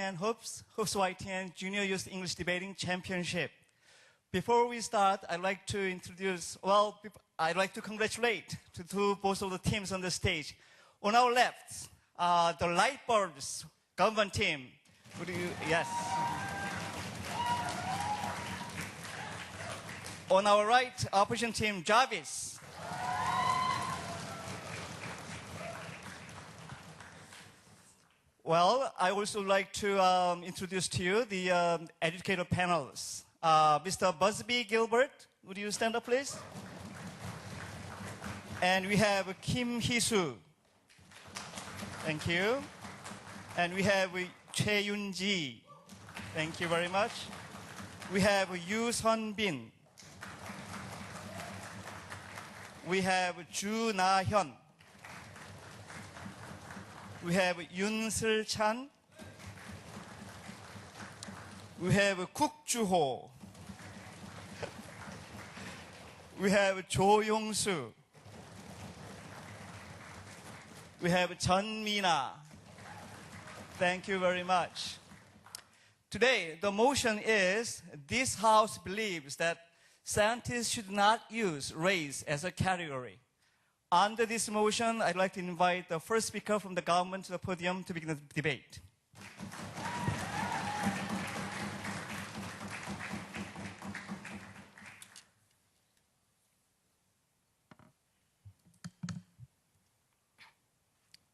YTN Hoops YTN Junior Youth English Debating Championship. Before we start, I'd like to congratulate both of the teams on the stage. On our left, the Lightbulbs government team. Yes. On our right, opposition team, Jarvis. Well, I also like to introduce to you the educator panels. Mr. Busby Gilbert, would you stand up, please? And we have Kim Hee-soo. Thank you. And we have Choi Yun-ji. Thank you very much. We have Yoo Sun-bin. We have Ju Na-hyun. We have Yoon Sil-chan. We have Kuk Ju-ho. We have Jo Yong-soo. We have Chun Mina. Thank you very much. Today, the motion is, this House believes that scientists should not use race as a category. Under this motion, I'd like to invite the first speaker from the government to the podium to begin the debate.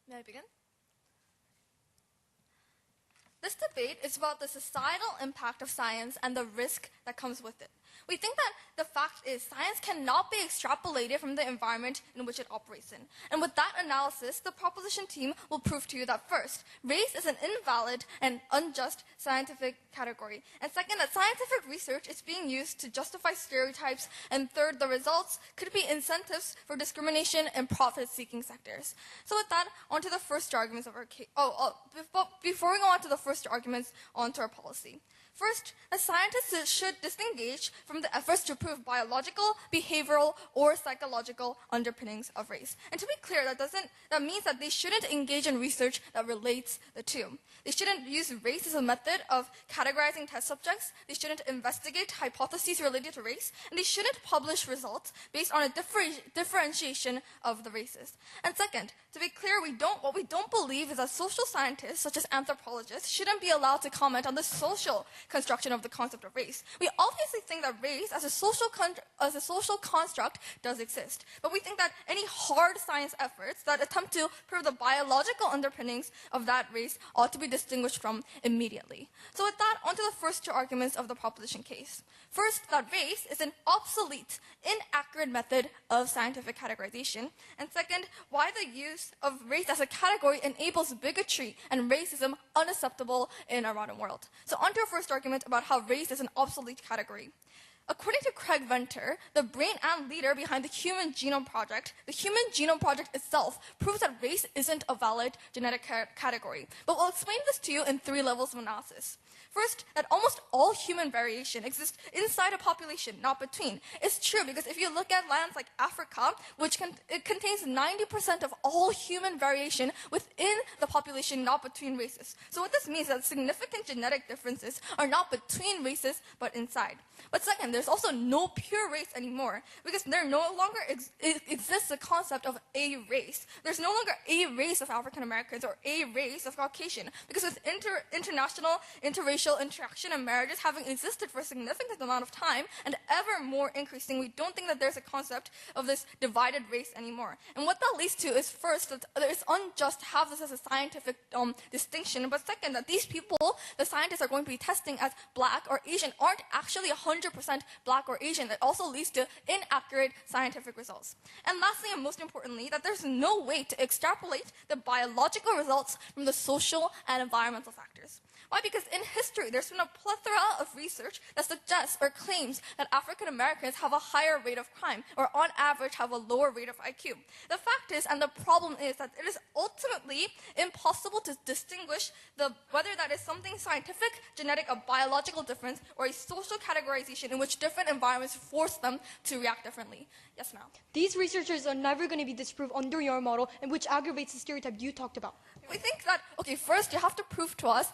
May I begin? This debate is about the societal impact of science and the risk that comes with it. We think that the fact is science cannot be extrapolated from the environment in which it operates in. And with that analysis, the proposition team will prove to you that first, race is an invalid and unjust scientific category. And second, that scientific research is being used to justify stereotypes. And third, the results could be incentives for discrimination in profit-seeking sectors. So with that, on to the first arguments of our case. Before we go on to the first arguments, on to our policy. First, that scientists should disengage from the efforts to prove biological, behavioral, or psychological underpinnings of race. And to be clear, that means that they shouldn't engage in research that relates the two. They shouldn't use race as a method of categorizing test subjects. They shouldn't investigate hypotheses related to race. And they shouldn't publish results based on a differentiation of the races. And second, to be clear, what we don't believe is that social scientists, such as anthropologists, shouldn't be allowed to comment on the social construction of the concept of race. We obviously think that race as a social construct does exist, but we think that any hard science efforts that attempt to prove the biological underpinnings of that race ought to be distinguished from immediately. So with that, on to the first two arguments of the proposition case. First, that race is an obsolete, inaccurate method of scientific categorization. And second, why the use of race as a category enables bigotry and racism unacceptable in our modern world. So on to our first argument about how race is an obsolete category. According to Craig Venter, the brain and leader behind the Human Genome Project, the Human Genome Project itself proves that race isn't a valid genetic category. But we'll explain this to you in three levels of analysis. First, that almost all human variation exists inside a population, not between. It's true because if you look at lands like Africa, it contains 90% of all human variation within the population, not between races. So what this means is that significant genetic differences are not between races, but inside. But second, there's also no pure race anymore because there no longer exists the concept of a race. There's no longer a race of African Americans or a race of Caucasian because with international, interracial interaction and marriages having existed for a significant amount of time and ever more increasing, we don't think that there's a concept of this divided race anymore. And what that leads to is first, that it's unjust to have this as a scientific distinction, but second, that these people, the scientists are going to be testing as black or Asian, aren't actually 100% black or Asian. That also leads to inaccurate scientific results. And lastly, and most importantly, that there's no way to extrapolate the biological results from the social and environmental factors. Why? Because in history, there's been a plethora of research that suggests or claims that African Americans have a higher rate of crime, or on average have a lower rate of IQ. The fact is, and the problem is, that it is ultimately impossible to distinguish whether that is something scientific, genetic, a biological difference, or a social categorization in which which different environments force them to react differently. Yes, ma'am. These researchers are never going to be disproved under your model, and which aggravates the stereotype you talked about. We think that, okay, first you have to prove to us,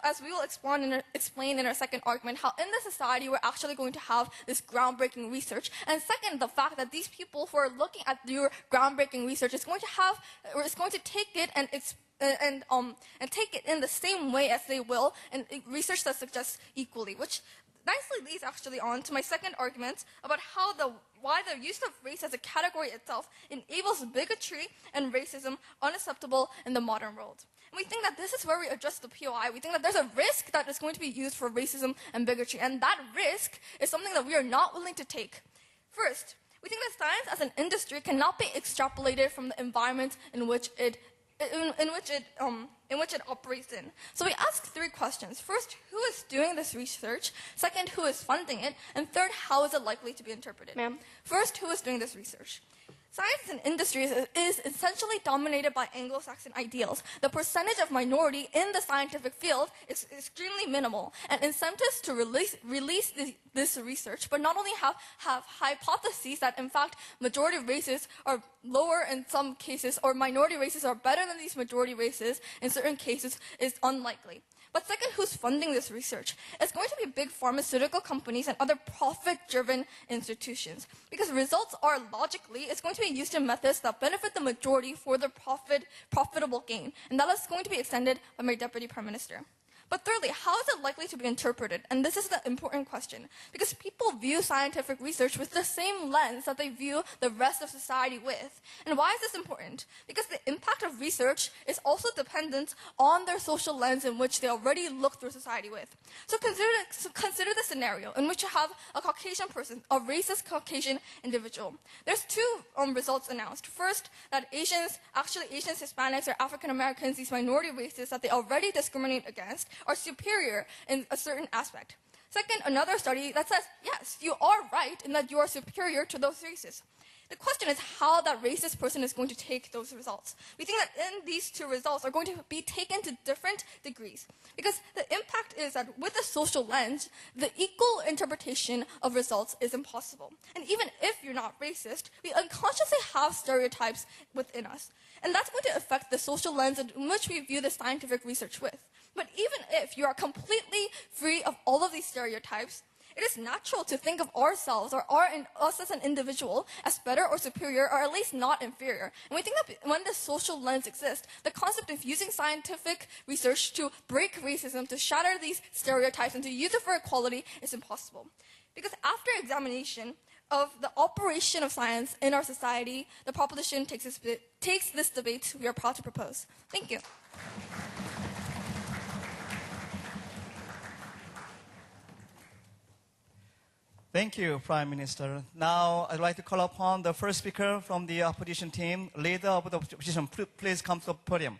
as we will explain in our second argument, how in this society we're actually going to have this groundbreaking research. And second, the fact that these people who are looking at your groundbreaking research is going to take it and take it in the same way as they will in research that suggests equally, which nicely leads actually on to my second argument about why the use of race as a category itself enables bigotry and racism unacceptable in the modern world. And we think that this is where we address the POI. We think that there's a risk that is going to be used for racism and bigotry, and that risk is something that we are not willing to take. First, we think that science as an industry cannot be extrapolated from the environment in which it operates in. So we ask three questions. First, who is doing this research? Second, who is funding it? And third, how is it likely to be interpreted? Ma'am. First, who is doing this research? Science and industry is essentially dominated by Anglo-Saxon ideals. The percentage of minority in the scientific field is extremely minimal, and incentives to release this research, but not only have hypotheses that in fact majority races are lower in some cases, or minority races are better than these majority races in certain cases, is unlikely. But second, who's funding this research? It's going to be big pharmaceutical companies and other profit-driven institutions. Because results are logically, it's going to be used in methods that benefit the majority for their profitable gain. And that is going to be extended by my Deputy Prime Minister. But thirdly, how is it likely to be interpreted? And this is the important question. Because people view scientific research with the same lens that they view the rest of society with. And why is this important? Because the impact of research is also dependent on their social lens in which they already look through society with. So consider the scenario in which you have a Caucasian person, a racist Caucasian individual. There's two results announced. First, that Asians, Hispanics, or African Americans, these minority races that they already discriminate against, are superior in a certain aspect. Second, another study that says, yes, you are right in that you are superior to those races. The question is how that racist person is going to take those results. We think that in these two results are going to be taken to different degrees. Because the impact is that with a social lens, the equal interpretation of results is impossible. And even if you're not racist, we unconsciously have stereotypes within us. And that's going to affect the social lens in which we view the scientific research with. But even if you are completely free of all of these stereotypes, it is natural to think of ourselves or us as an individual as better or superior, or at least not inferior. And we think that when this social lens exists, the concept of using scientific research to break racism, to shatter these stereotypes, and to use it for equality is impossible. Because after examination of the operation of science in our society, the proposition takes this debate we are proud to propose. Thank you. Thank you, Prime Minister. Now, I'd like to call upon the first speaker from the opposition team. Leader of the opposition, please come to the podium.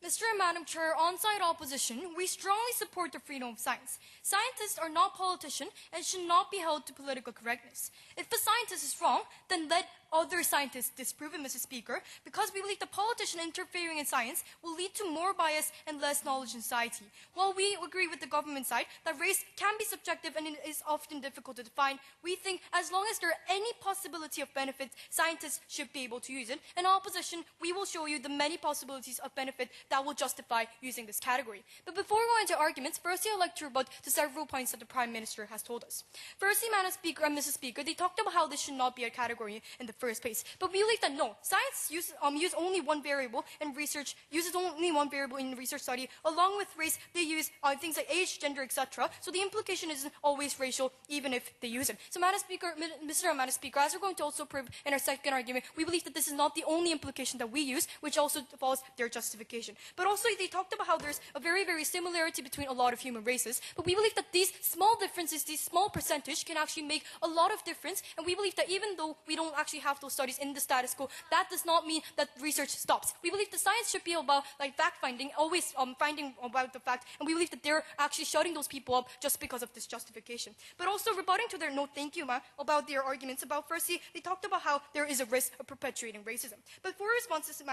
Mr. and Madam Chair, on-site opposition, we strongly support the freedom of science. Scientists are not politicians and should not be held to political correctness. If a scientist is wrong, then let other scientists disprove it, Mr. Speaker, because we believe the politician interfering in science will lead to more bias and less knowledge in society. While we agree with the government side that race can be subjective and it is often difficult to define, we think as long as there are any possibility of benefits, scientists should be able to use it. In opposition, we will show you the many possibilities of benefit that will justify using this category. But before we go into arguments, firstly I'd like to rebut to several points that the Prime Minister has told us. Firstly, Madam Speaker and Mrs. Speaker, they talked about how this should not be a category in the first place. But we believe that no, science uses only one variable in research, uses only one variable in research study. Along with race, they use things like age, gender, etc. So the implication isn't always racial, even if they use it. So Madam Speaker, Mr. and Madam Speaker, as we're going to also prove in our second argument, we believe that this is not the only implication that we use, which also follows their justification. But also they talked about how there's a very, very similarity between a lot of human races. But we believe that these small differences, these small percentage can actually make a lot of difference. And we believe that even though we don't actually have those studies in the status quo, that does not mean that research stops. We believe the science should be about like fact-finding, always finding about the fact. And we believe that they're actually shutting those people up just because of this justification. But also rebutting to their no thank you, about their arguments about firstly, they talked about how there is a risk of perpetuating racism. But for responses to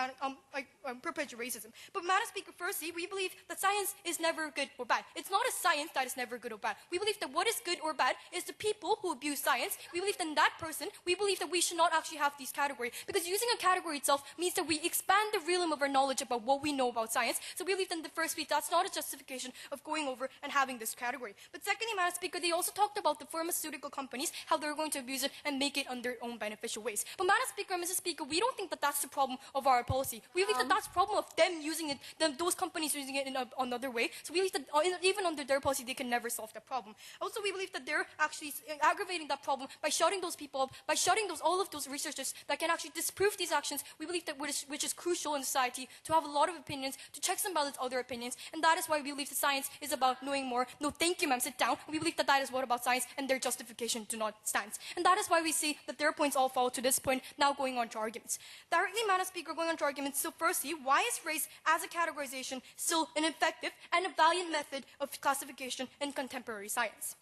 perpetuate racism. But Madam Speaker, firstly, we believe that science is never good or bad. It's not a science that is never good or bad. We believe that what is good or bad is the people who abuse science. We believe that in that person, we believe that we should not actually have these categories, because using a category itself means that we expand the realm of our knowledge about what we know about science. So we believe that in the first week, that's not a justification of going over and having this category. But secondly, Madam Speaker, they also talked about the pharmaceutical companies, how they're going to abuse it and make it on their own beneficial ways. But Madam Speaker, Mrs. Speaker, we don't think that that's the problem of our policy. We believe that that's the problem of them using it, those companies using it in another way. So we believe that even under their policy, they can never solve that problem. Also, we believe that they're actually aggravating that problem by shutting those people up, by shutting all of those researchers that can actually disprove these actions. We believe that which is crucial in society, to have a lot of opinions, to checks and balance other opinions. And that is why we believe that science is about knowing more. No, thank you, ma'am, sit down. We believe that that is what about science, and their justification do not stand. And that is why we see that their points all fall to this point, now going on to arguments. Directly, Madam Speaker, going on to arguments. So firstly, why is race as a categorization still an effective and a valiant method of classification in contemporary science?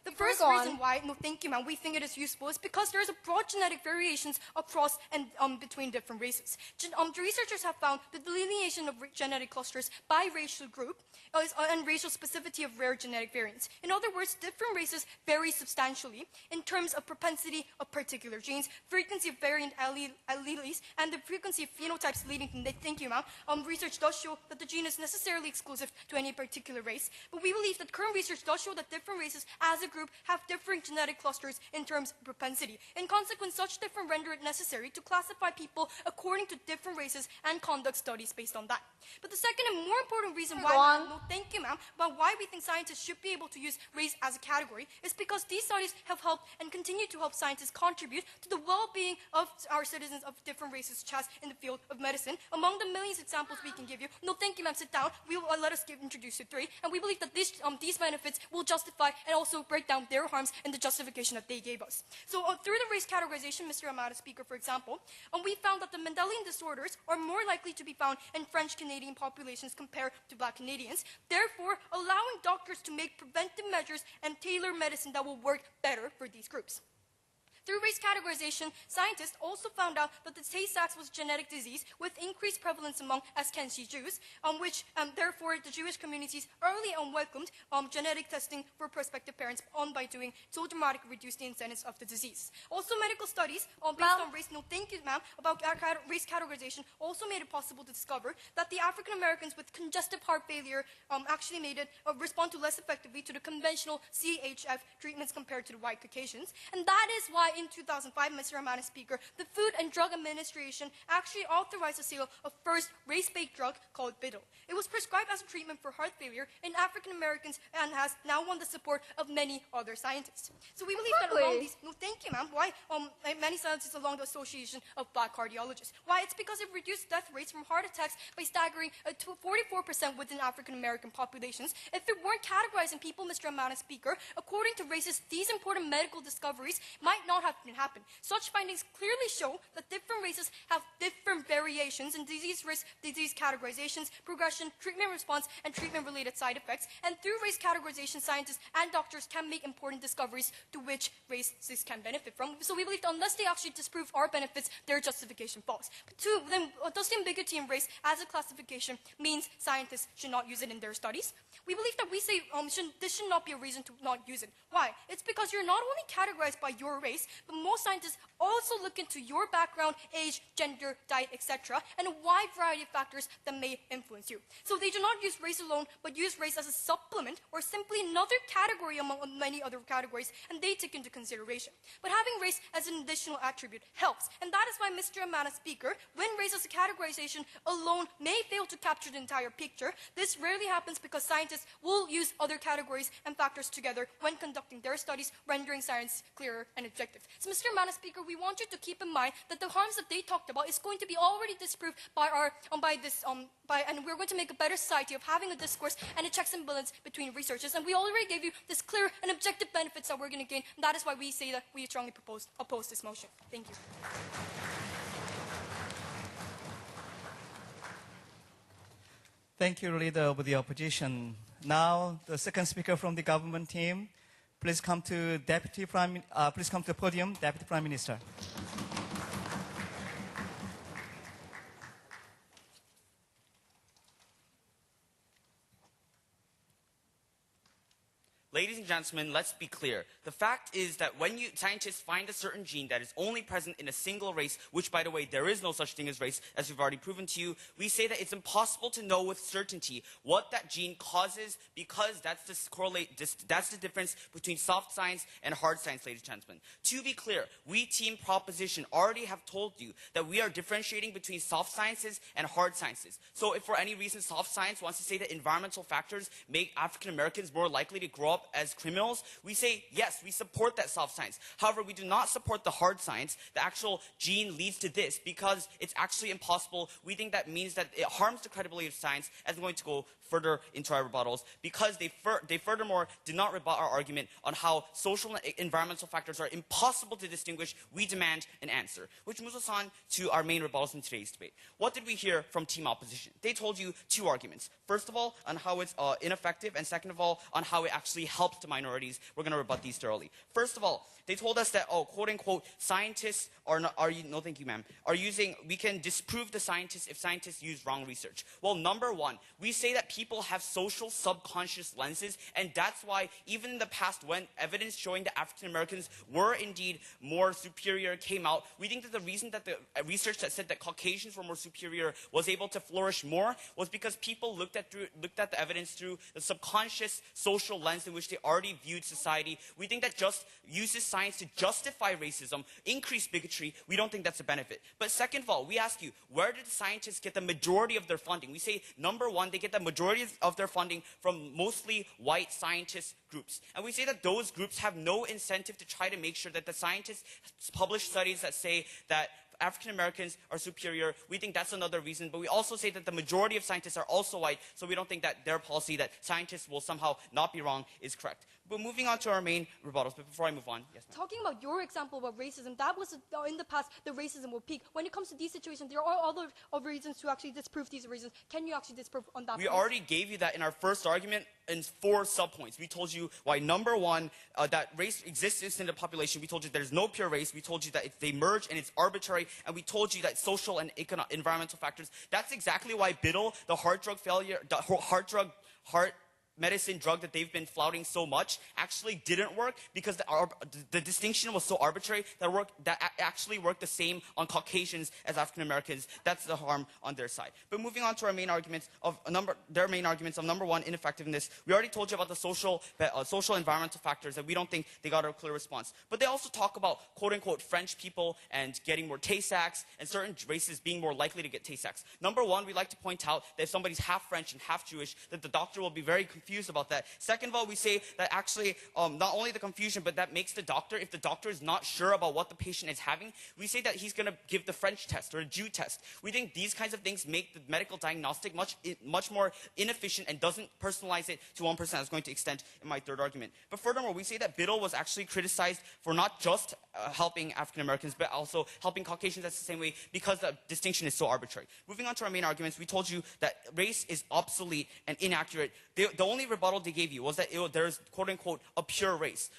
The first reason why, no thank you ma'am, we think it is useful is because there's a broad genetic variations across and between different races. The researchers have found the delineation of genetic clusters by racial group and racial specificity of rare genetic variants. In other words, different races vary substantially in terms of propensity of particular genes, frequency of variant alleles, and the frequency of phenotypes leading to, thank you ma'am, research does show that the gene is necessarily exclusive to any particular race. But we believe that current research does show that different races as a group have different genetic clusters in terms of propensity. In consequence, such different render it necessary to classify people according to different races and conduct studies based on that. But the second and more important reason why, no thank you ma'am, but why we think scientists should be able to use race as a category is because these studies have helped and continue to help scientists contribute to the well-being of our citizens of different races, such as in the field of medicine. Among the millions of examples we can give you, no thank you ma'am, sit down, we will let us introduce you three, and we believe that these benefits will justify and also break down their harms and the justification that they gave us. So through the race categorization, Mr. Amada Speaker, for example, we found that the Mendelian disorders are more likely to be found in French-Canadian populations compared to Black Canadians, therefore allowing doctors to make preventive measures and tailor medicine that will work better for these groups. Through race categorization, scientists also found out that the Tay-Sachs was a genetic disease with increased prevalence among Ashkenazi Jews, which therefore the Jewish communities early on welcomed genetic testing for prospective parents by doing so dramatically reduce the incidence of the disease. Also, medical studies based on race, no thank you ma'am, about race categorization also made it possible to discover that the African Americans with congestive heart failure actually made it respond to less effectively to the conventional CHF treatments compared to the white Caucasians. And that is why in 2005, Mr. Amada Speaker, the Food and Drug Administration actually authorized the sale of first race-based drug called Bidil. It was prescribed as a treatment for heart failure in African Americans and has now won the support of many other scientists. So we believe that along these, no thank you ma'am, why many scientists along the Association of Black Cardiologists. Why? It's because it reduced death rates from heart attacks by staggering to 44% within African American populations. If it weren't categorizing people, Mr. Amada Speaker, according to races, these important medical discoveries might not have happened. Such findings clearly show that different races have different variations in disease risk, disease categorizations, progression, treatment response, and treatment-related side effects. And through race categorization, scientists and doctors can make important discoveries to which races can benefit from. So we believe that unless they actually disprove our benefits, their justification falls. But two, then does the ambiguity in race as a classification means scientists should not use it in their studies? We believe that we say this should not be a reason to not use it. Why? It's because you're not only categorized by your race, but most scientists also look into your background, age, gender, diet, etc., and a wide variety of factors that may influence you. So they do not use race alone, but use race as a supplement or simply another category among many other categories, and they take into consideration. But having race as an additional attribute helps, and that is why Mr. Amada Speaker, when race as a categorization alone may fail to capture the entire picture, this rarely happens because scientists will use other categories and factors together when conducting their studies, rendering science clearer and objective. effective. So, Mr. Madam Speaker, we want you to keep in mind that the harms that they talked about is going to be already disproved by and we're going to make a better society of having a discourse and a checks and balance between researchers. And we already gave you this clear and objective benefits that we're going to gain. And that is why we say that we strongly oppose this motion. Thank you. Thank you, Leader of the Opposition. Now, the second speaker from the government team, please come to the podium, Deputy Prime Minister. Ladies and gentlemen, let's be clear. The fact is that when scientists find a certain gene that is only present in a single race, which, by the way, there is no such thing as race, as we've already proven to you, we say that it's impossible to know with certainty what that gene causes, because that's the difference between soft science and hard science, ladies and gentlemen. To be clear, we Team Proposition already have told you that we are differentiating between soft sciences and hard sciences. So if for any reason soft science wants to say that environmental factors make African Americans more likely to grow up as criminals, we say yes, we support that soft science. However, we do not support the hard science. The actual gene leads to this because it's actually impossible. We think that means that it harms the credibility of science, as I'm going to go further into our rebuttals, because they furthermore did not rebut our argument on how social and environmental factors are impossible to distinguish. We demand an answer, which moves us on to our main rebuttals in today's debate. What did we hear from Team Opposition? They told you two arguments. First of all, on how it's ineffective, and second of all, on how it actually helps the minorities. We're going to rebut these thoroughly. First of all, they told us that, quote-unquote, scientists we can disprove the scientists if scientists use wrong research. Well, number one, we say that people have social subconscious lenses, and that's why even in the past, when evidence showing that African Americans were indeed more superior came out, we think that the reason that the research that said that Caucasians were more superior was able to flourish more was because people looked at the evidence through the subconscious social lens in which they already viewed society. We think that just uses science to justify racism, increase bigotry. We don't think that's a benefit. But second of all, we ask you, where did scientists get the majority of their funding? We say, number one, they get the majority of their funding from mostly white scientist groups. And we say that those groups have no incentive to try to make sure that the scientists publish studies that say that African Americans are superior. We think that's another reason, but we also say that the majority of scientists are also white, so we don't think that their policy that scientists will somehow not be wrong is correct. But moving on to our main rebuttals, but before I move on, yes, ma'am. Talking about your example about racism, that was in the past, the racism will peak. When it comes to these situations, there are other reasons to actually disprove these reasons. Can you actually disprove on that? We already gave you that in our first argument in 4 subpoints. We told you why, number one, that race exists in the population. We told you there's no pure race. We told you that they merge and it's arbitrary. And we told you that social and environmental factors. That's exactly why Biddle, the heart medicine drug that they've been flouting so much, actually didn't work because the distinction was so arbitrary that actually worked the same on Caucasians as African Americans. That's the harm on their side. But moving on to our main arguments of number one, ineffectiveness. We already told you about the social environmental factors that we don't think they got a clear response. But they also talk about quote-unquote French people and getting more Tay-Sachs and certain races being more likely to get Tay-Sachs. Number one, we like to point out that if somebody's half French and half Jewish, that the doctor will be very confused about that. Second of all, we say that actually not only the confusion, but that makes the doctor, if the doctor is not sure about what the patient is having, we say that he's going to give the French test or a Jew test. We think these kinds of things make the medical diagnostic much more inefficient and doesn't personalize it to one person. I was going to extend in my third argument. But furthermore, we say that Biddle was actually criticized for not just helping African Americans, but also helping Caucasians the same way because the distinction is so arbitrary. Moving on to our main arguments, we told you that race is obsolete and inaccurate. The only rebuttal they gave you was that there's quote-unquote a pure race.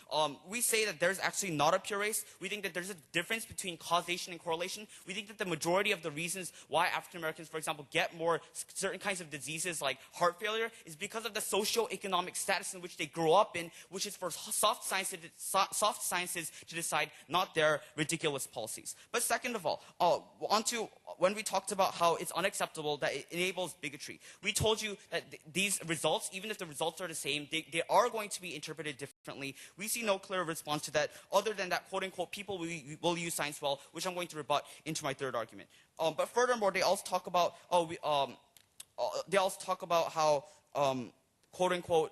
We say that there's actually not a pure race. We think that there's a difference between causation and correlation. We think that the majority of the reasons why African Americans, for example, get more certain kinds of diseases like heart failure is because of the socio-economic status in which they grow up in, which is for soft sciences to decide, not their ridiculous policies. But second of all, onto when we talked about how it's unacceptable that it enables bigotry. We told you that these results, even if the results are the same, they are going to be interpreted differently. We see no clear response to that other than that quote-unquote people will use science well, which I'm going to rebut into my third argument. But furthermore, they also talk about how quote unquote,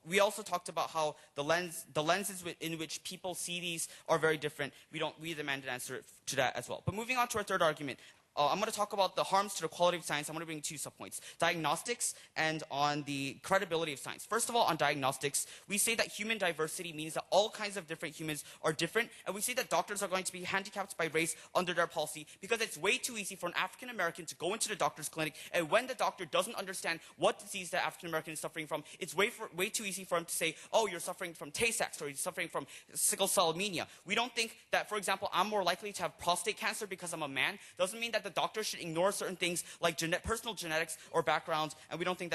we also talked about how the lenses in which people see these are very different. We demand an answer to that as well. But moving on to our third argument, I'm going to talk about the harms to the quality of science. I'm going to bring two subpoints: diagnostics and on the credibility of science. First of all, on diagnostics, we say that human diversity means that all kinds of different humans are different, and we say that doctors are going to be handicapped by race under their policy because it's way too easy for an African American to go into the doctor's clinic, and when the doctor doesn't understand what disease the African American is suffering from, it's way too easy for him to say, oh, you're suffering from Tay-Sachs, or you're suffering from sickle cell anemia. We don't think that, for example, I'm more likely to have prostate cancer because I'm a man. Doesn't mean that the doctor should ignore certain things like personal genetics or backgrounds, and we don't think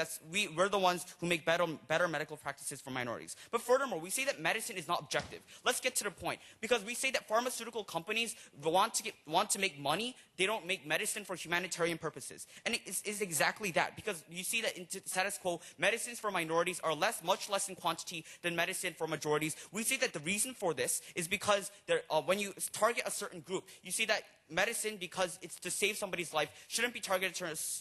we're the ones who make better medical practices for minorities. But furthermore, we say that medicine is not objective. Let's get to the point, because we say that pharmaceutical companies want to make money. They don't make medicine for humanitarian purposes, and it is exactly that, because you see that in status quo, medicines for minorities are much less in quantity than medicine for majorities. We see that the reason for this is because when you target a certain group, you see that medicine, because it's to save somebody's life, shouldn't be targeted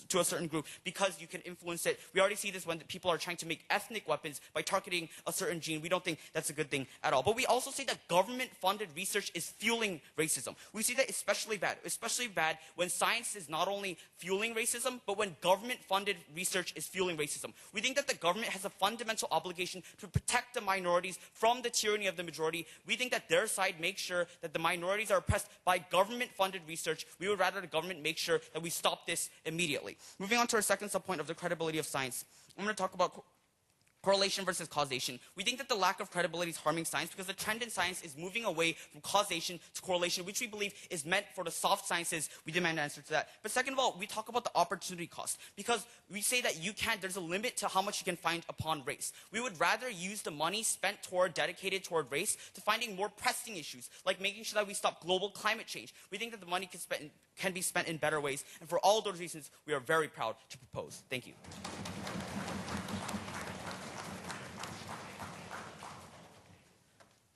to a certain group because you can influence it. We already see this when people are trying to make ethnic weapons by targeting a certain gene. We don't think that's a good thing at all. But we also say that government-funded research is fueling racism. We see that especially bad when science is not only fueling racism, but when government-funded research is fueling racism. We think that the government has a fundamental obligation to protect the minorities from the tyranny of the majority. We think that their side makes sure that the minorities are oppressed by government-funded research. We would rather the government make sure that we stop this immediately. Moving on to our second subpoint of the credibility of science, I'm going to talk about correlation versus causation. We think that the lack of credibility is harming science because the trend in science is moving away from causation to correlation, which we believe is meant for the soft sciences. We demand an answer to that. But second of all, we talk about the opportunity cost, because we say that there's a limit to how much you can find upon race. We would rather use the money dedicated toward race to finding more pressing issues, like making sure that we stop global climate change. We think that the money can be spent in better ways. And for all those reasons, we are very proud to propose. Thank you.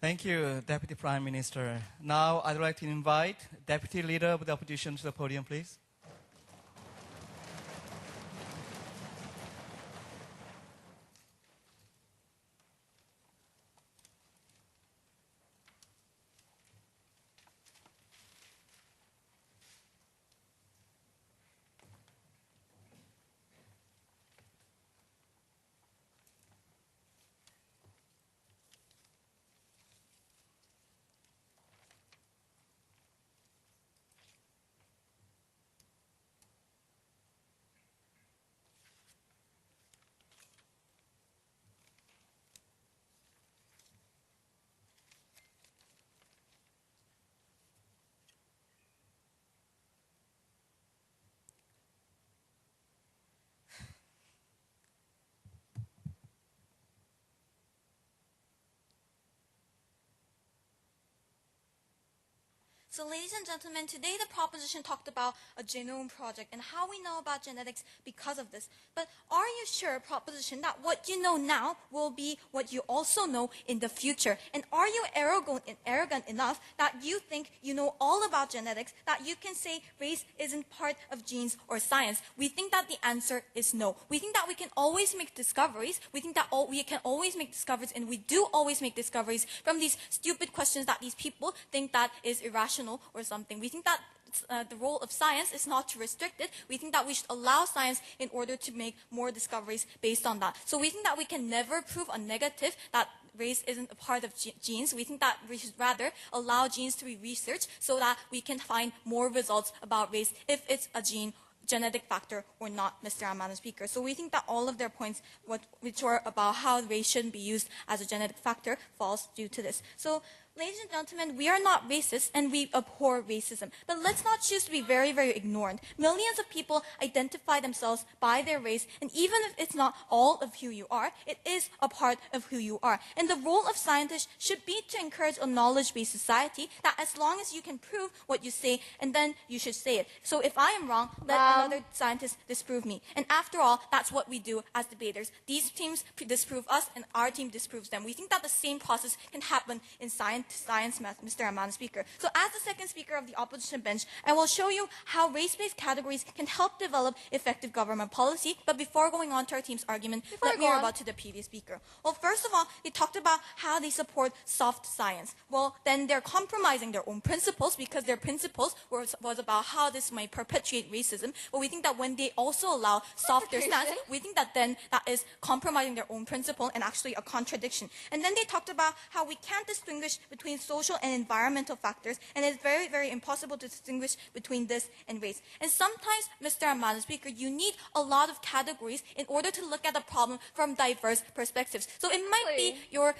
Thank you, Deputy Prime Minister. Now, I'd like to invite Deputy Leader of the Opposition to the podium, please. So ladies and gentlemen, today the proposition talked about a genome project and how we know about genetics because of this. But are you sure, proposition, that what you know now will be what you also know in the future? And are you arrogant enough that you think you know all about genetics, that you can say race isn't part of genes or science? We think that the answer is no. We think that we can always make discoveries. We think that we can always make discoveries, and we do always make discoveries from these stupid questions that these people think that is irrational or something. We think that the role of science is not to restrict it. We think that we should allow science in order to make more discoveries based on that. So we think that we can never prove a negative that race isn't a part of genes. We think that we should rather allow genes to be researched so that we can find more results about race if it's a genetic factor or not, Mr. Madam Speaker. So we think that all of their points, which were about how race shouldn't be used as a genetic factor, falls due to this. So, ladies and gentlemen, we are not racist and we abhor racism. But let's not choose to be very, very ignorant. Millions of people identify themselves by their race, and even if it's not all of who you are, it is a part of who you are. And the role of scientists should be to encourage a knowledge-based society that as long as you can prove what you say, and then you should say it. So if I am wrong, let another scientist disprove me. And after all, that's what we do as debaters. These teams disprove us and our team disproves them. We think that the same process can happen in science science, math, Mr. Madam Speaker. So as the second speaker of the opposition bench, I will show you how race-based categories can help develop effective government policy. But before going on to our team's argument, let me rebut to the previous speaker. Well, first of all, they talked about how they support soft science. Well, then they're compromising their own principles because their principles was about how this might perpetuate racism. But we think that when they also allow softer stance, we think that then that is compromising their own principle and actually a contradiction. And then they talked about how we can't distinguish between social and environmental factors, and it's very, very impossible to distinguish between this and race. And sometimes, Mr. Madam Speaker, you need a lot of categories in order to look at the problem from diverse perspectives. So it might be your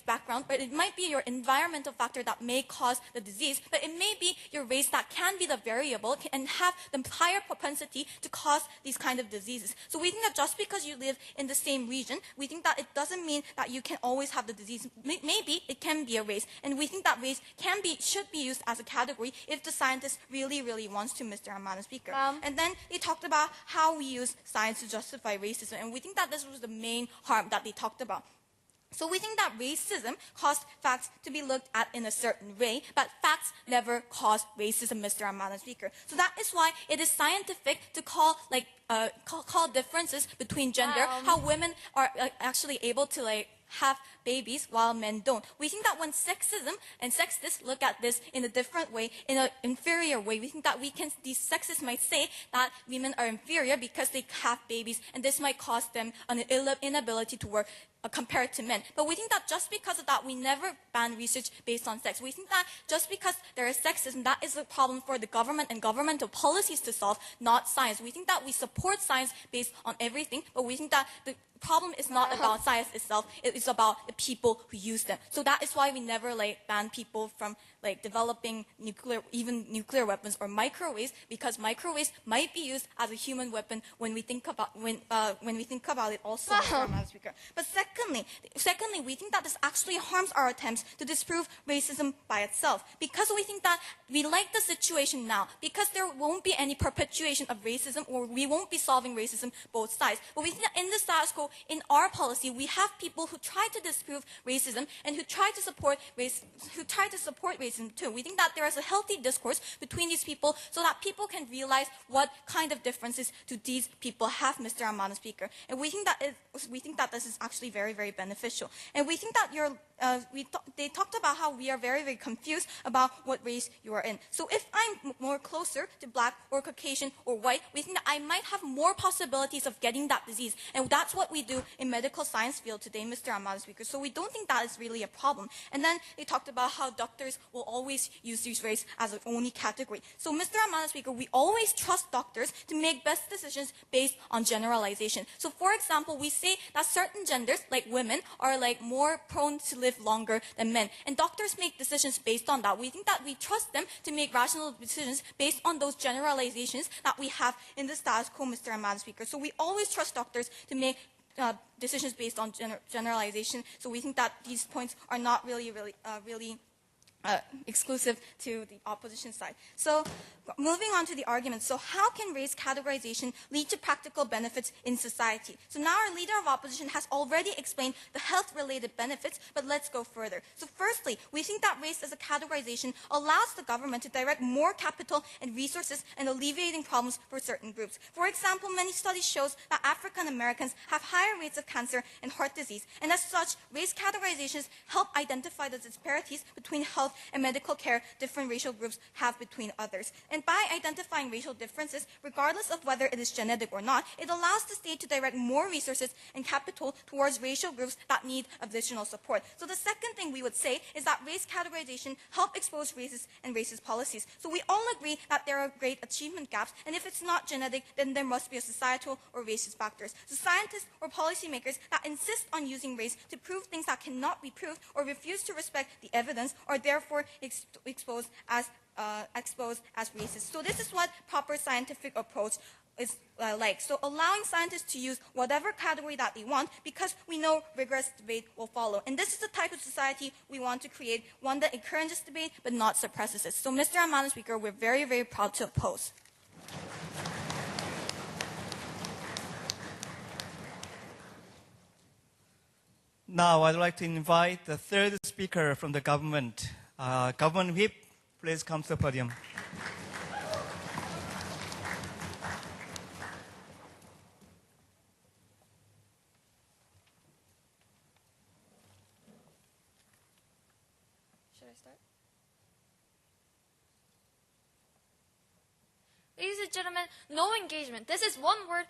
background, but it might be your environmental factor that may cause the disease, but it may be your race that can be the variable and have the higher propensity to cause these kind of diseases. So we think that just because you live in the same region, we think that it doesn't mean that you can always have the disease. Maybe it can be a race, and we think that race should be used as a category if the scientist really, really wants to, Mr. Madam Speaker. And then they talked about how we use science to justify racism, and we think that this was the main harm that they talked about. So we think that racism caused facts to be looked at in a certain way, but facts never cause racism, Mr. Madam Speaker. So that is why it is scientific to call differences between gender, how women are actually able to have babies while men don't. We think that when sexism and sexists look at this in a different way, in an inferior way, we think that these sexists might say that women are inferior because they have babies, and this might cause them an inability to work compared to men. But we think that just because of that, we never ban research based on sex. We think that just because there is sexism, that is a problem for the government and governmental policies to solve, not science. We think that we support science based on everything, but we think that the problem is not about science itself, it is about the people who use them. So that is why we never ban people from developing nuclear weapons or microwaves, because microwaves might be used as a human weapon when we think about it also, Mr. Madam Speaker. But secondly, we think that this actually harms our attempts to disprove racism by itself, because we think that we like the situation now, because there won't be any perpetuation of racism, or we won't be solving racism both sides. But we think that in the status quo, in our policy, we have people who try to disprove racism and who try to support racism too. We think that there is a healthy discourse between these people so that people can realize what kind of differences do these people have, Mr. Madam Speaker. And we think that this is actually very, very beneficial. And we think that they talked about how we are very, very confused about what race you are in. So if I'm more closer to black or Caucasian or white, we think that I might have more possibilities of getting that disease. And that's what we do in medical science field today, Mr. Madam Speaker. So we don't think that is really a problem. And then they talked about how doctors will always use these race as an only category. So Mr. Madam Speaker, we always trust doctors to make best decisions based on generalization. So for example, we say that certain genders, like women, are more prone to live longer than men. And doctors make decisions based on that. We think that we trust them to make rational decisions based on those generalizations that we have in the status quo, Mr. Madam Speaker. So we always trust doctors to make decisions based on generalization. So we think that these points are not really exclusive to the opposition side. So moving on to the argument. So how can race categorization lead to practical benefits in society? So now our leader of opposition has already explained the health-related benefits, but let's go further. So firstly, we think that race as a categorization allows the government to direct more capital and resources in alleviating problems for certain groups. For example, many studies show that African Americans have higher rates of cancer and heart disease, and as such, race categorizations help identify the disparities between health and medical care different racial groups have between others. And by identifying racial differences, regardless of whether it is genetic or not, it allows the state to direct more resources and capital towards racial groups that need additional support. So the second thing we would say is that race categorization help expose racist and racist policies. So we all agree that there are great achievement gaps, and if it's not genetic, then there must be a societal or racist factors. So scientists or policymakers that insist on using race to prove things that cannot be proved or refuse to respect the evidence are therefore exposed as racist. So this is what proper scientific approach is like. So allowing scientists to use whatever category that they want, because we know rigorous debate will follow. And this is the type of society we want to create, one that encourages debate but not suppresses it. So Mr. Madam Speaker, we're very, very proud to oppose. Now, I'd like to invite the third speaker from the government. Government Whip, please come to the podium. Should I start? Ladies and gentlemen, no engagement. This is one word,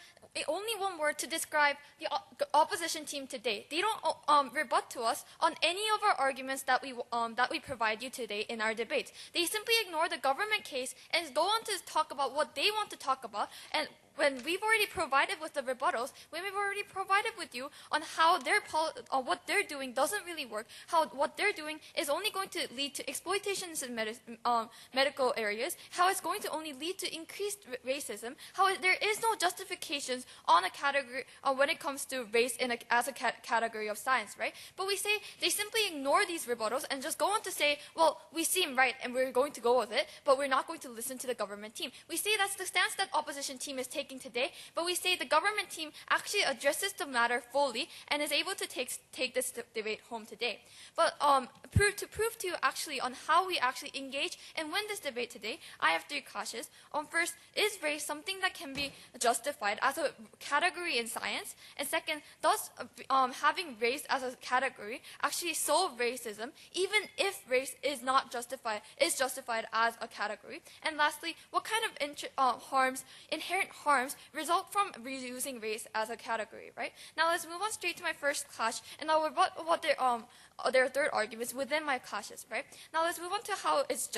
only one word to describe the opposition team today. They don't rebut to us on any of our arguments that we provide you today in our debates. They simply ignore the government case and go on to talk about what they want to talk about. And when we've already provided with the rebuttals, when we've already provided with you on how what they're doing doesn't really work, how what they're doing is only going to lead to exploitations in medical areas, how it's going to only lead to increased racism, how there is no justifications on a category when it comes to race as a category of science, right? But we say they simply ignore these rebuttals and just go on to say, well, we seem right and we're going to go with it, but we're not going to listen to the government team. We say that's the stance that opposition team is taking today, but we say the government team actually addresses the matter fully and is able to take this debate home today. But to prove to you actually on how we actually engage and win this debate today, I have three clashes. First, is race something that can be justified as a category in science? And second, does having race as a category actually solve racism, even if race is not justified as a category? And lastly, what kind of inherent harms result from reusing race as a category, right? Now let's move on straight to my first clash, and I'll rebut what their third arguments within my clashes, right? Now let's move on to how it's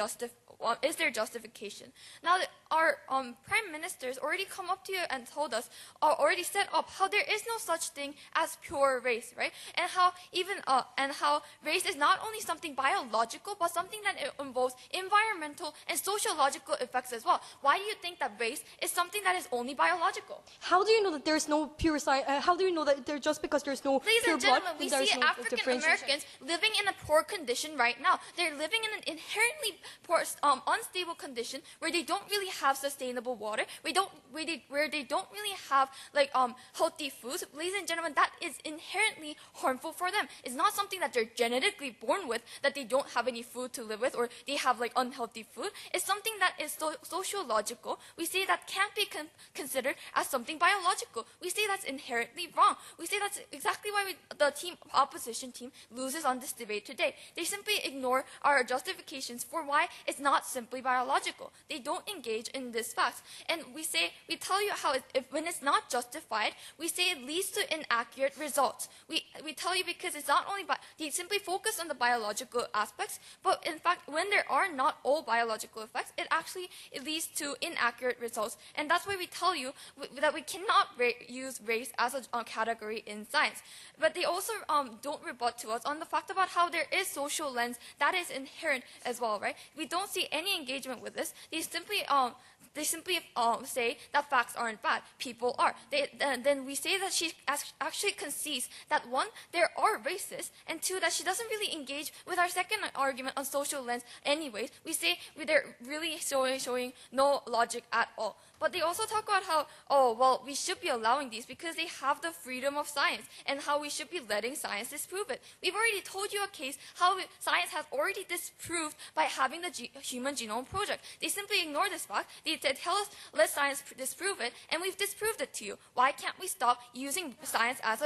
is there justification. Now our prime ministers already come up to you and told us, already set up how there is no such thing as pure race, right? And how race is not only something biological, but something that involves environmental and sociological effects as well. Why do you think that race is something that is only biological? How do you know that there's no pure science? How do you know that just because there's no Ladies pure and gentlemen, blood, we there's see no African differentiation? Americans living in a poor condition right now. They're living in an inherently poor, unstable condition where they don't really have sustainable water, where they don't really have healthy foods. Ladies and gentlemen, that is inherently harmful for them. It's not something that they're genetically born with, that they don't have any food to live with, or they have unhealthy food. It's something that is sociological. We say that can't be considered as something biological. We say that's inherently wrong. We say that's exactly why the opposition team loses on this debate today. They simply ignore our justifications for why it's not simply biological. They don't engage in this fact. And we tell you how when it's not justified, we say it leads to inaccurate results. We tell you because it's not only they simply focus on the biological aspects, but in fact, when there are not all biological effects, it leads to inaccurate results. And that's why we tell you that we cannot use race as a category in science. But they also don't rebut to us on the fact about how there is social lens that is inherent as well, right? We don't see any engagement with this. They simply say that facts aren't bad, people are. Then we say that she actually concedes that one, there are racists, and two, that she doesn't really engage with our second argument on social lens anyways. We say they're really showing no logic at all. But they also talk about how, oh, well, we should be allowing these because they have the freedom of science and how we should be letting science disprove it. We've already told you a case how science has already disproved by having the Human Genome Project. They simply ignore this fact. They tell us, let science disprove it, and we've disproved it to you. Why can't we stop using science as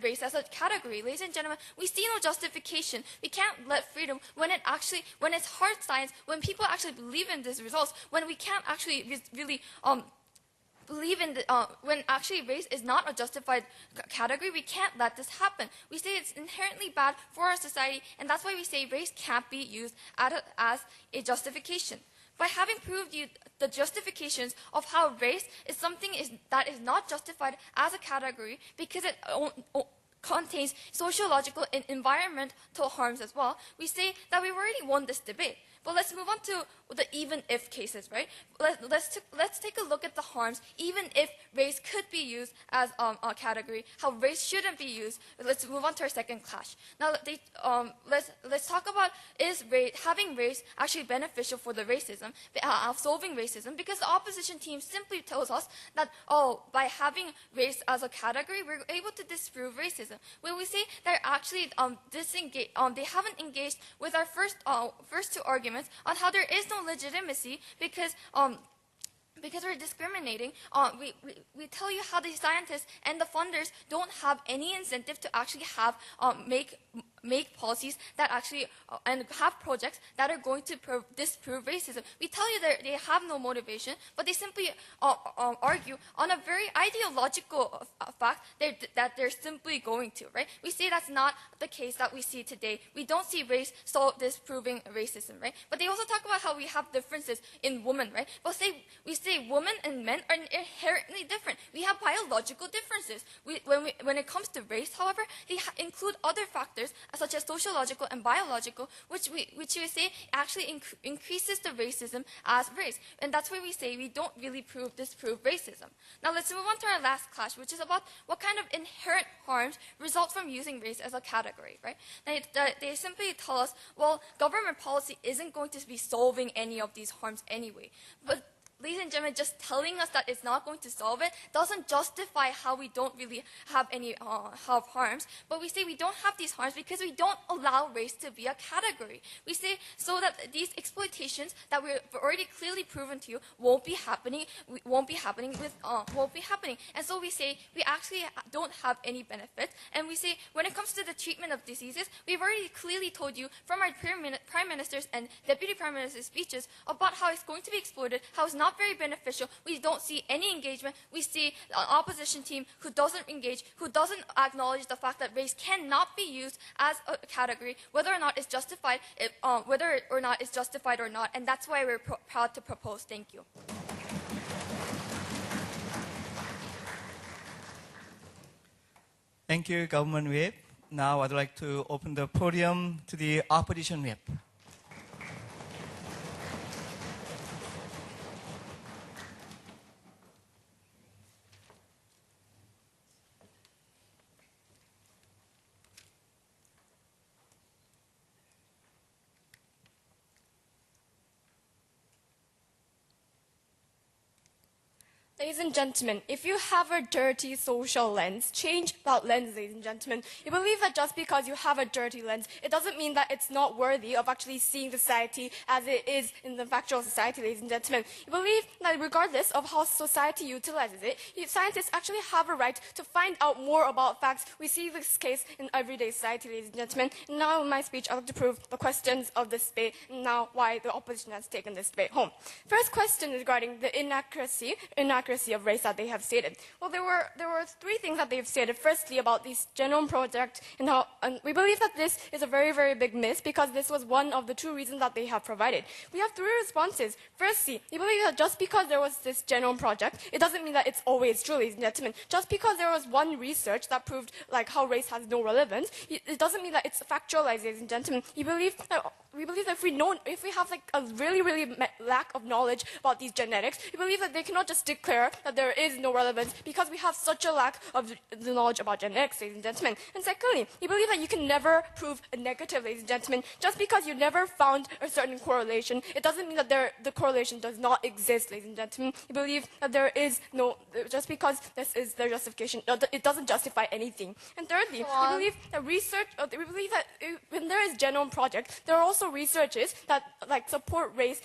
race as a category? Ladies and gentlemen, we see no justification. We can't let freedom when it's hard science, when people actually believe in these results, when we can't actually really believe in when actually race is not a justified category. We can't let this happen. We say it's inherently bad for our society, and that's why we say race can't be used as a justification. By having proved you the justifications of how race is something that is not justified as a category because it contains sociological and environmental harms as well, we say that we've already won this debate. But let's move on to the even if cases, right? Let's take a look at the harms, even if race could be used as a category, how race shouldn't be used. Let's move on to our second clash. Now, let's talk about, is having race actually beneficial for the racism, solving racism? Because the opposition team simply tells us that, oh, by having race as a category, we're able to disprove racism. racism, where we say they're actually they haven't engaged with our first two arguments on how there is no legitimacy because we're discriminating. We tell you how the scientists and the funders don't have any incentive to actually have make policies that actually and have projects that are going to disprove racism. We tell you that they have no motivation, but they simply argue on a very ideological fact that they're simply going to, right? We say that's not the case that we see today. We don't see race disproving racism, right? But they also talk about how we have differences in women, right? But we say women and men are inherently different. We have biological differences. When it comes to race, however, they include other factors such as sociological and biological, which we say actually increases the racism as race. And that's why we say we don't really disprove racism. Now let's move on to our last clash, which is about what kind of inherent harms result from using race as a category, right? They simply tell us, well, government policy isn't going to be solving any of these harms anyway. But ladies and gentlemen, just telling us that it's not going to solve it doesn't justify how we don't really have any have harms. But we say we don't have these harms because we don't allow race to be a category. We say so that these exploitations that we've already clearly proven to you won't be happening. And so we say we actually don't have any benefits. And we say when it comes to the treatment of diseases, we've already clearly told you from our prime ministers and deputy prime ministers' speeches about how it's going to be exploited, how it's not very beneficial. We don't see any engagement. We see an opposition team who doesn't engage, who doesn't acknowledge the fact that race cannot be used as a category, whether or not it's justified, or not. And that's why we're proud to propose. Thank you. Thank you, Government Whip. Now I'd like to open the podium to the Opposition Whip. Ladies and gentlemen, if you have a dirty social lens, change that lens, ladies and gentlemen. You believe that just because you have a dirty lens, it doesn't mean that it's not worthy of actually seeing society as it is in the factual society, ladies and gentlemen. You believe that regardless of how society utilizes it, scientists actually have a right to find out more about facts. We see this case in everyday society, ladies and gentlemen. And now in my speech, I'd like to prove the questions of this debate and now why the opposition has taken this debate home. First question is regarding the inaccuracy of race that they have stated. Well, there were three things that they've stated. Firstly, about this genome project, and we believe that this is a very, very big miss because this was one of the two reasons that they have provided. We have three responses. Firstly, we believe that just because there was this genome project, it doesn't mean that it's always true, ladies and gentlemen. Just because there was one research that proved like how race has no relevance, it doesn't mean that it's factualized, ladies and gentlemen. We believe that if we have like a really lack of knowledge about these genetics, we believe that they cannot just declare that there is no relevance because we have such a lack of the knowledge about genetics, ladies and gentlemen. And secondly, we believe that you can never prove a negative, ladies and gentlemen. Just because you never found a certain correlation, it doesn't mean that the correlation does not exist, ladies and gentlemen. We believe that there is no, just because this is their justification, it doesn't justify anything. And thirdly, we believe that when there is genome project, there are also researches that support race,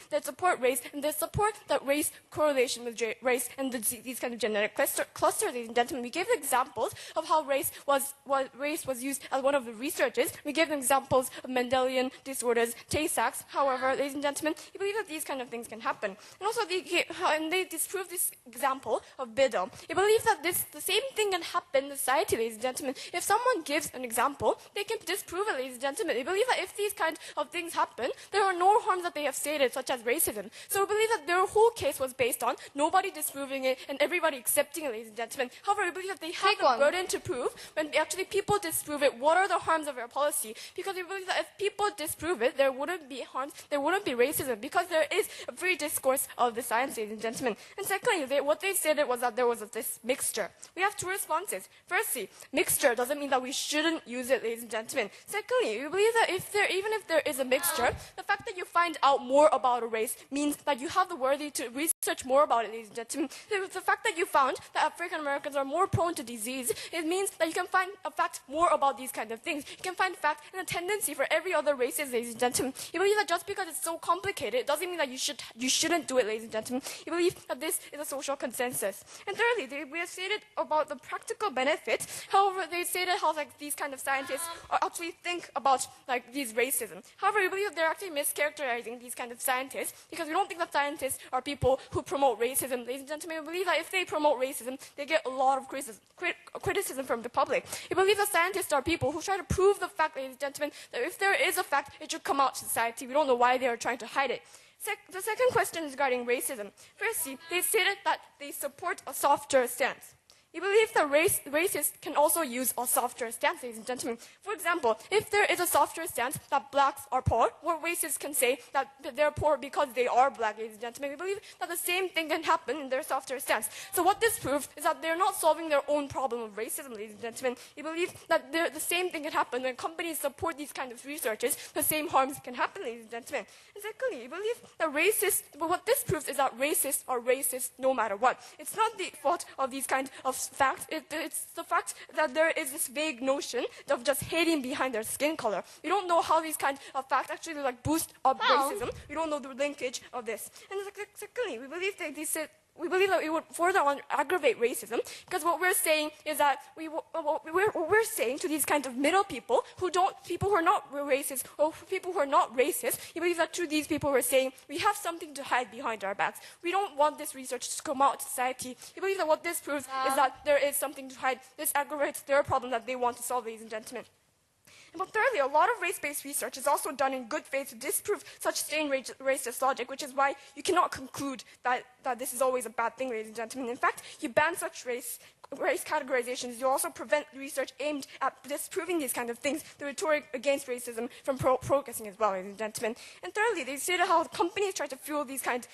and they support that race correlation with race and these kind of genetic clusters, ladies and gentlemen. We gave examples of how race was used as one of the researches. We gave examples of Mendelian disorders, Tay-Sachs. However, ladies and gentlemen, we believe that these kind of things can happen. And also, they disprove this example of Biddle. We believe that the same thing can happen in society, ladies and gentlemen. If someone gives an example, they can disprove it, ladies and gentlemen. We believe that if these kind of things happen, there are no harms that they have stated, such as racism. So we believe that their whole case was based on nobody disproving it and everybody accepting it, ladies and gentlemen. However, we believe that they have the burden to prove when actually people disprove it, what are the harms of our policy? Because we believe that if people disprove it, there wouldn't be harms, there wouldn't be racism, because there is a free discourse of the science, ladies and gentlemen. And secondly, what they stated was that there was this mixture. We have two responses. Firstly, mixture doesn't mean that we shouldn't use it, ladies and gentlemen. Secondly, we believe that even if there is a mixture, the fact that you find out more about a race means that you have the worthy to research more about it, ladies and gentlemen. The fact that you found that African Americans are more prone to disease, it means that you can find a fact more about these kind of things. You can find fact and a tendency for every other races, ladies and gentlemen. You believe that just because it's so complicated, it doesn't mean that you shouldn't do it, ladies and gentlemen. You believe that this is a social consensus. And thirdly, we have stated about the practical benefits. However, they stated how like these kind of scientists actually think about like these racism. However, we believe that they're actually mischaracterizing these kind of scientists because we don't think that scientists are people who promote racism. Ladies and gentlemen, we believe that if they promote racism, they get a lot of criticism from the public. We believe that scientists are people who try to prove the fact, ladies and gentlemen, that if there is a fact, it should come out to society. We don't know why they are trying to hide it. The second question is regarding racism. Firstly, they stated that they support a softer stance. We believe that racists can also use a softer stance, ladies and gentlemen. For example, if there is a softer stance that blacks are poor, or racists can say that they're poor because they are black, ladies and gentlemen, we believe that the same thing can happen in their softer stance. So what this proves is that they're not solving their own problem of racism, ladies and gentlemen. We believe that the same thing can happen when companies support these kind of researches. The same harms can happen, ladies and gentlemen. And secondly, we believe that what this proves is that racists are racist no matter what. It's not the fault of these kind of facts. It's the fact that there is this vague notion of just hating behind their skin color. We don't know how these kind of facts actually like boost up racism. We don't know the linkage of this. And secondly, we believe that we believe that it would further aggravate racism because what we're saying is that what we're saying to these kinds of middle people who are not racist or people who are not racist, we believe that to these people we're saying we have something to hide behind our backs. We don't want this research to come out to society. We believe that what this proves is that there is something to hide. This aggravates their problem that they want to solve, ladies and gentlemen. But thirdly, a lot of race-based research is also done in good faith to disprove such stained racist logic, which is why you cannot conclude that this is always a bad thing, ladies and gentlemen. In fact, you ban such race categorizations, you also prevent research aimed at disproving these kind of things, the rhetoric against racism, from progressing as well, ladies and gentlemen. And thirdly, they stated how companies try to fuel these kind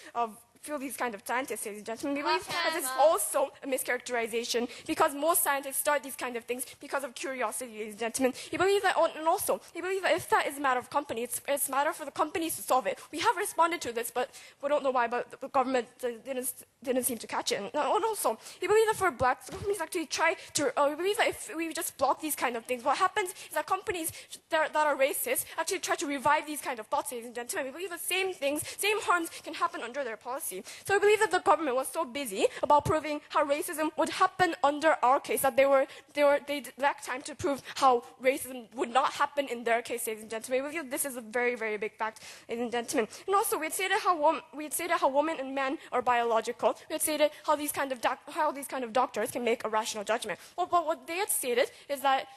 of scientists, ladies and gentlemen. We believe that this is also a mischaracterization because most scientists start these kind of things because of curiosity, ladies and gentlemen. We believe that, and also, we believe that if that is a matter of company, it's a matter for the companies to solve it. We have responded to this, but we don't know why, but the government didn't seem to catch it. And also, we believe that for blacks, companies actually try to, we believe that if we just block these kind of things, what happens is that companies that are racist actually try to revive these kind of thoughts, ladies and gentlemen. We believe the same things, same harms can happen under their policy. So I believe that the government was so busy about proving how racism would happen under our case that they lacked time to prove how racism would not happen in their case, ladies and gentlemen. I believe this is a very, very big fact, ladies and gentlemen. And also, we had stated how women and men are biological. We had stated how these kind of doctors can make a rational judgment. Well, but what they had stated is that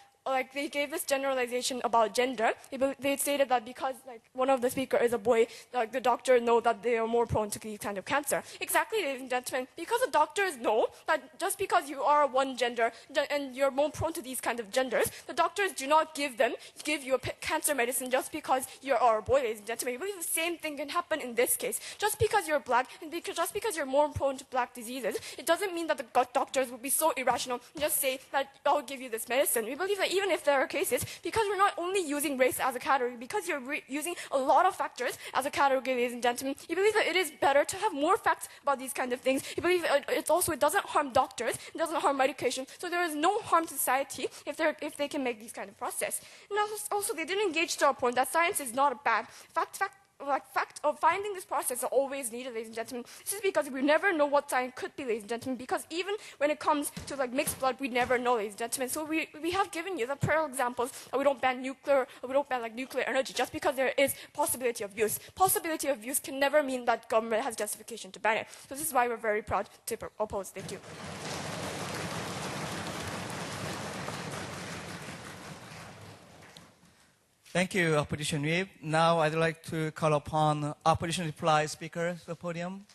they gave this generalization about gender. They stated that because one of the speakers is a boy, the doctor know that they are more prone to these kind of cancer. Exactly, ladies and gentlemen. Because the doctors know that just because you are one gender and you're more prone to these kind of genders, the doctors do not give you a cancer medicine just because you are a boy, ladies and gentlemen. I believe the same thing can happen in this case. Just because you're black and just because you're more prone to black diseases, it doesn't mean that the doctors would be so irrational and just say that I'll give you this medicine. We believe that even if there are cases, because we're not only using race as a category, because you're using a lot of factors as a category, ladies and gentlemen, you believe that it is better to have more facts about these kind of things. You believe it doesn't harm doctors, it doesn't harm medication, so there is no harm to society if they can make these kind of process. And also they didn't engage to our point that science is not a bad fact of finding this process is always needed, ladies and gentlemen. This is because we never know what science could be, ladies and gentlemen, because even when it comes to mixed blood, we never know, ladies and gentlemen. So we have given you the prior examples that we don't ban nuclear energy just because there is possibility of use. Possibility of use can never mean that government has justification to ban it. So this is why we're very proud to oppose. Thank you. Thank you, Opposition Whip. Now I'd like to call upon Opposition Reply speaker to the podium.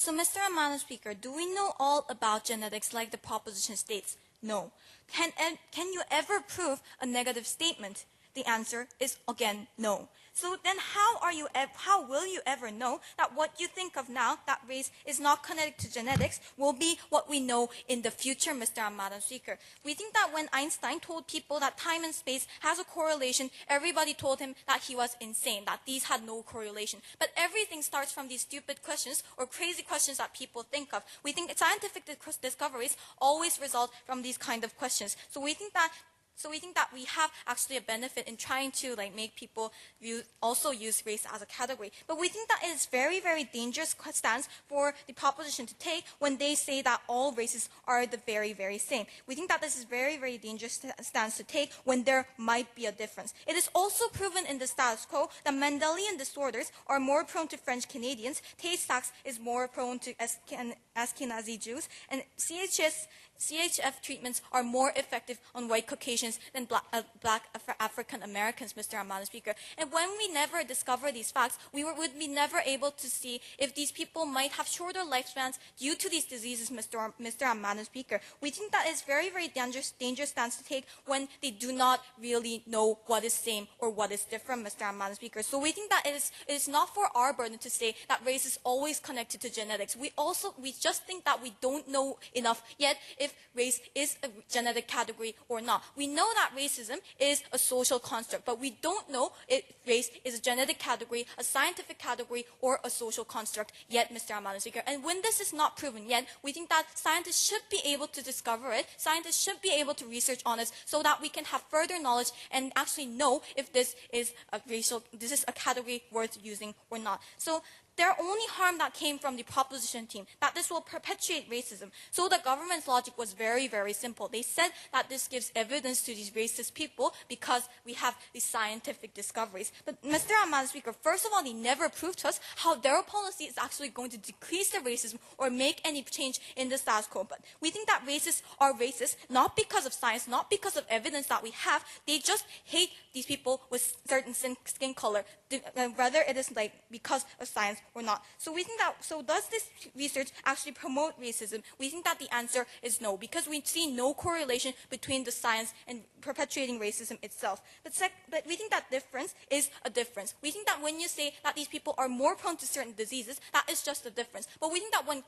So, Mr. Amano Speaker, do we know all about genetics like the proposition states? No. Can you ever prove a negative statement? The answer is again no. So then how will you ever know that what you think of now, that race is not connected to genetics, will be what we know in the future, Mr. Madam Speaker? We think that when Einstein told people that time and space has a correlation, everybody told him that he was insane, that these had no correlation. But everything starts from these stupid questions or crazy questions that people think of. We think scientific discoveries always result from these kind of questions. So we think that we have actually a benefit in trying to make people also use race as a category. But we think that it is very, very dangerous stance for the proposition to take when they say that all races are the very, very same. We think that this is very, very dangerous stance to take when there might be a difference. It is also proven in the status quo that Mendelian disorders are more prone to French Canadians, Tay-Sachs is more prone to Ashkenazi Jews, and CHF treatments are more effective on white Caucasians than black African Americans, Mr. Amano Speaker. And when we never discover these facts, we would be never able to see if these people might have shorter lifespans due to these diseases, Mr. Amano Speaker. We think that is very, very dangerous stance to take when they do not really know what is same or what is different, Mr. Amano Speaker. So we think that it is not for our burden to say that race is always connected to genetics. We just think that we don't know enough yet if race is a genetic category or not. We know that racism is a social construct, but we don't know if race is a genetic category, a scientific category, or a social construct yet, Mr. Amano Speaker. And when this is not proven yet, we think that scientists should be able to discover it, scientists should be able to research on it so that we can have further knowledge and actually know if this is a category worth using or not. So their only harm that came from the proposition team, that this will perpetuate racism. So the government's logic was very, very simple. They said that this gives evidence to these racist people because we have these scientific discoveries. But Mr. Amano Speaker, first of all, they never proved to us how their policy is actually going to decrease the racism or make any change in the status quo. But we think that racists are racist not because of science, not because of evidence that we have. They just hate these people with certain skin color, whether it is because of science or not. So we think that, does this research actually promote racism? We think that the answer is no, because we see no correlation between the science and perpetuating racism itself. But we think that difference is a difference. We think that when you say that these people are more prone to certain diseases, that is just a difference. But we think that when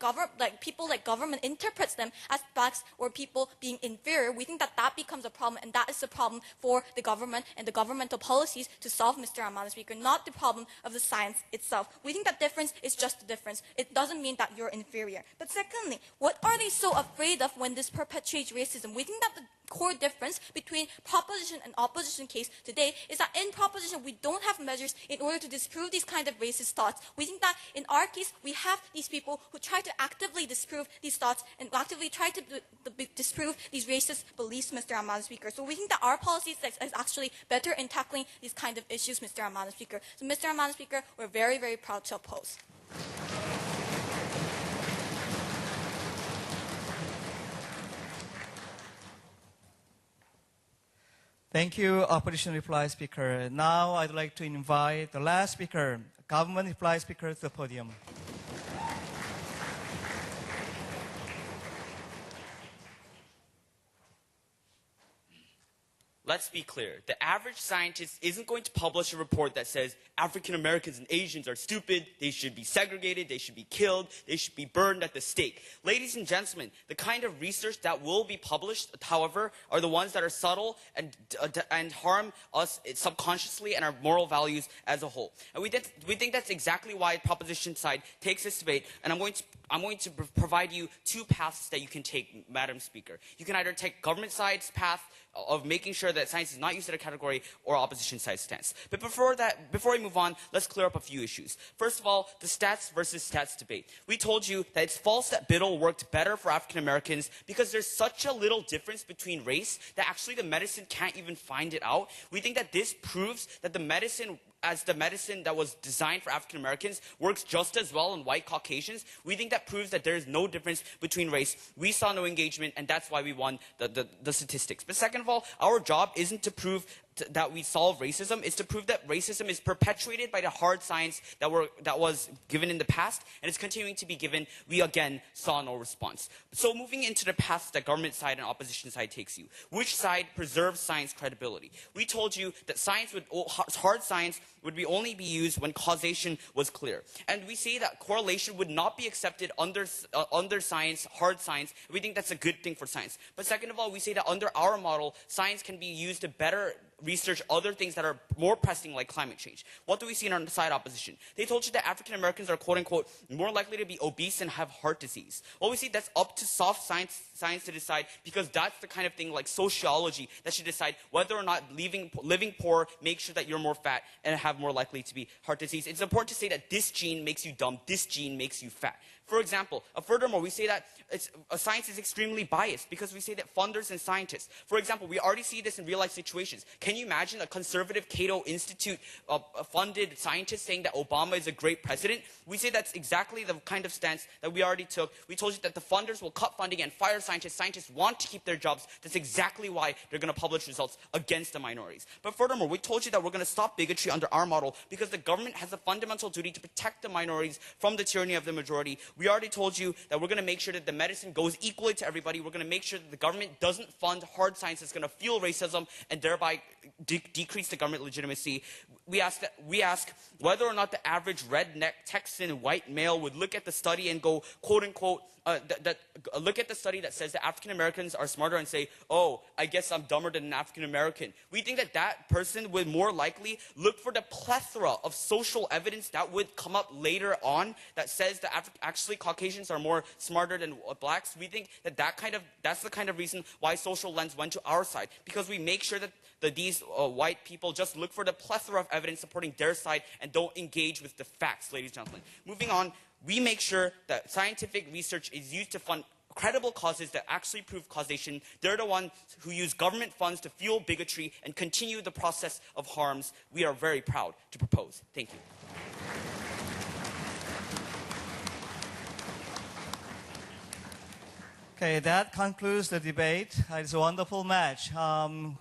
people like government interprets them as blacks or people being inferior, we think that that becomes a problem, and that is the problem for the government and the governmental policies to solve, Mr. Amano Speaker, not the problem of the science itself. We think that difference is just a difference. It doesn't mean that you're inferior. But secondly, what are they so afraid of when this perpetuates racism? We think that the core difference between proposition and opposition case today is that in proposition we don't have measures in order to disprove these kind of racist thoughts. We think that in our case we have these people who try to actively disprove these thoughts and actively try to disprove these racist beliefs, Mr. Amano Speaker. So we think that our policy is actually better in tackling these kind of issues, Mr. Amano Speaker. So Mr. Amano Speaker, we're very, very proud to oppose. Thank you, Opposition Reply Speaker. Now I'd like to invite the last speaker, Government Reply Speaker, to the podium. Let's be clear. The average scientist isn't going to publish a report that says African Americans and Asians are stupid, they should be segregated, they should be killed, they should be burned at the stake. Ladies and gentlemen, the kind of research that will be published, however, are the ones that are subtle and harm us subconsciously and our moral values as a whole. And we think that's exactly why proposition side takes this debate, and I'm going to provide you two paths that you can take, Madam Speaker. You can either take government side's path of making sure that science is not used as a category, or opposition side stance. But before we move on, let's clear up a few issues. First of all, the stats versus stats debate. We told you that it's false that Biddle worked better for African Americans because there's such a little difference between race that actually the medicine can't even find it out. We think that this proves that the medicine that was designed for African Americans works just as well in white Caucasians. We think that proves that there is no difference between race. We saw no engagement, and that's why we won the statistics. But second of all, our job isn't to prove that we solve racism is to prove that racism is perpetuated by the hard science that was given in the past and is continuing to be given. We again saw no response. So moving into the path that government side and opposition side takes you, which side preserves science credibility? We told you that hard science would only be used when causation was clear, and we say that correlation would not be accepted under science, hard science. We think that's a good thing for science. But second of all, we say that under our model, science can be used to better research other things that are more pressing, like climate change. What do we see in our side opposition? They told you that African Americans are quote unquote more likely to be obese and have heart disease. Well, we see that's up to soft science to decide, because that's the kind of thing like sociology that should decide whether or not living poor makes sure that you're more fat and have more likely to be heart disease. It's important to say that this gene makes you dumb, this gene makes you fat. For example, furthermore, we say that science is extremely biased because we say that funders and scientists, for example, we already see this in real life situations. Can you imagine a conservative Cato Institute funded scientist saying that Obama is a great president? We say that's exactly the kind of stance that we already took. We told you that the funders will cut funding and fire scientists. Scientists want to keep their jobs. That's exactly why they're going to publish results against the minorities. But furthermore, we told you that we're going to stop bigotry under our model because the government has a fundamental duty to protect the minorities from the tyranny of the majority. We already told you that we're going to make sure that the medicine goes equally to everybody. We're going to make sure that the government doesn't fund hard science that's going to fuel racism and thereby decrease the government legitimacy. We ask whether or not the average redneck Texan white male would look at the study and go, quote unquote, look at the study that says that African Americans are smarter and say, oh, I guess I'm dumber than an African American. We think that that person would more likely look for the plethora of social evidence that would come up later on that says that actually Caucasians are more smarter than blacks. We think that that's the kind of reason why social lens went to our side, because we make sure that these white people just look for the plethora of evidence supporting their side and don't engage with the facts, ladies and gentlemen. Moving on, we make sure that scientific research is used to fund credible causes that actually prove causation. They're the ones who use government funds to fuel bigotry and continue the process of harms we are very proud to propose. Thank you. Okay, that concludes the debate. It's a wonderful match.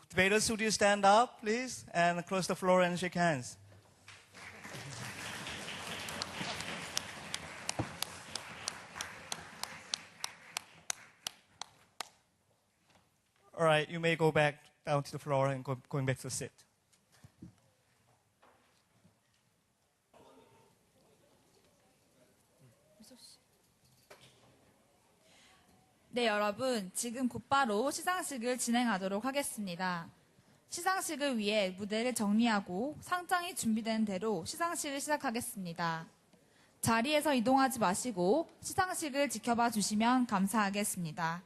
Debaters, would you stand up, please, and close the floor and shake hands? All right, you may go back down to the floor and going back to sit. 네, 여러분, 지금 곧바로 시상식을 진행하도록 하겠습니다. 시상식을 위해 무대를 정리하고 상장이 준비된 대로 시상식을 시작하겠습니다. 자리에서 이동하지 마시고 시상식을 지켜봐 주시면 감사하겠습니다.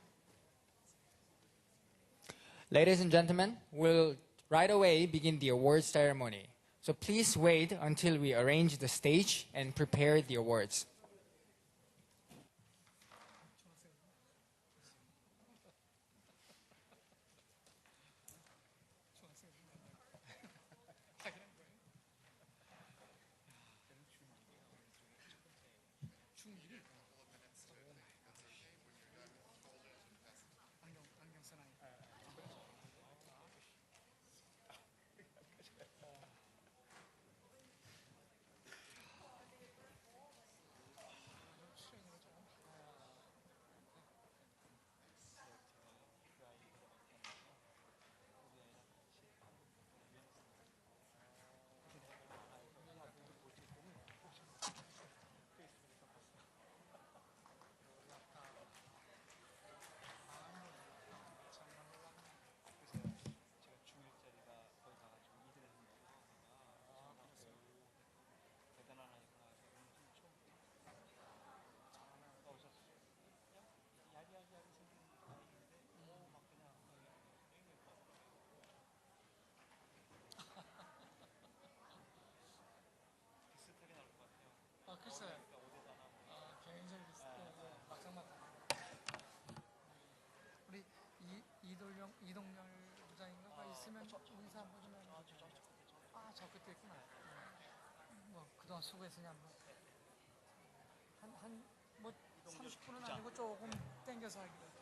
Ladies and gentlemen, we'll right away begin the awards ceremony. So please wait until we arrange the stage and prepare the awards. 이동열 부장인가가 있으면 인사 한번 좀 해주세요. 아, 저 그때 있구나. 뭐 그동안 수고했으니 한번 한 30분은 아니고 조금 땡겨서 하기로.